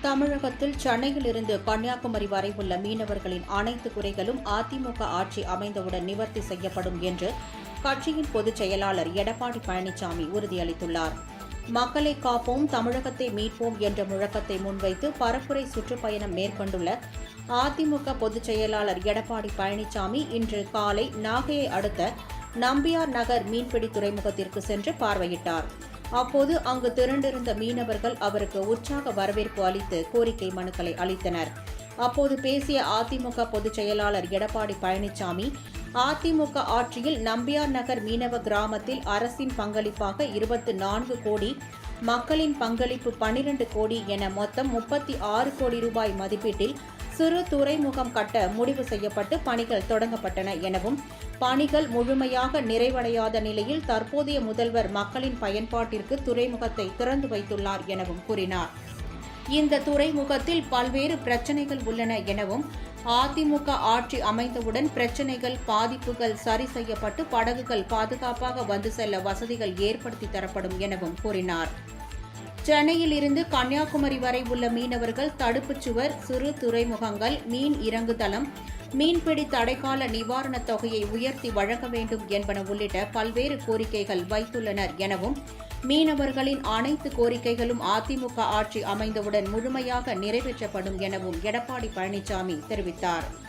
தமிழகத்தில் சென்னையிலிருந்து கன்னியாகுமரி வரை உள்ள மீனவர்களின் அனைத்து குறைகளும் அதிமுக ஆட்சி அமைந்தவுடன் நிவர்த்தி செய்யப்படும் என்று கட்சியின் பொதுச் செயலாளர் எடப்பாடி பழனிசாமி உறுதியளித்துள்ளார். மக்களை காப்போம், தமிழகத்தை மீட்போம் என்ற முழக்கத்தை முன்வைத்து பரப்புரை சுற்றுப்பயணம் மேற்கொண்டுள்ள அதிமுக பொதுச் செயலாளர் எடப்பாடி பழனிசாமி இன்று காலை நாகையை அடுத்த நம்பியார் நகர் மீன்பிடி துறைமுகத்திற்கு சென்று பார்வையிட்டார். அப்போது அங்கு திரண்டிருந்த மீனவர்கள் அவருக்கு உற்சாக வரவேற்பு அளித்து கோரிக்கை மனுக்களை அளித்தனர். அப்போது பேசிய அதிமுக பொதுச் செயலாளர் எடப்பாடி பழனிசாமி, அதிமுக ஆட்சியில் நம்பியார் நகர் மீனவ கிராமத்தில் அரசின் பங்களிப்பாக 24 கோடி, மக்களின் பங்களிப்பு 12 கோடி என மொத்தம் 36 கோடி ரூபாய் மதிப்பீட்டில் சிறு துறைமுகம் கட்ட முடிவு செய்யப்பட்டு பணிகள் தொடங்கப்பட்டன எனவும், பணிகள் முழுமையாக நிறைவடையாத நிலையில் தற்போதைய முதல்வர் மக்களின் பயன்பாட்டிற்கு துறைமுகத்தை திறந்து வைத்துள்ளார் எனவும் கூறினார். இந்த துறைமுகத்தில் பல்வேறு பிரச்சினைகள் உள்ளன எனவும், அதிமுக ஆட்சி அமைந்தவுடன் பிரச்சினைகள், பாதிப்புகள் சரி செய்யப்பட்டு படகுகள் பாதுகாப்பாக வந்து செல்ல வசதிகள் ஏற்படுத்தி தரப்படும் எனவும் கூறினார். சென்னையில் இருந்து கன்னியாகுமரி வரை உள்ள மீனவர்கள் தடுப்புச் சுவர், சிறு துறைமுகங்கள், மீன் இறங்குதளம், மீன்பிடி தடைக்கால நிவாரணத் தொகையை உயர்த்தி வழங்க வேண்டும் என்பன உள்ளிட்ட பல்வேறு கோரிக்கைகள் வைத்துள்ளனர் எனவும், மீனவர்களின் அனைத்து கோரிக்கைகளும் அதிமுக ஆட்சி அமைந்தவுடன் முழுமையாக நிறைவேற்றப்படும் எனவும் எடப்பாடி பழனிசாமி தெரிவித்தார்.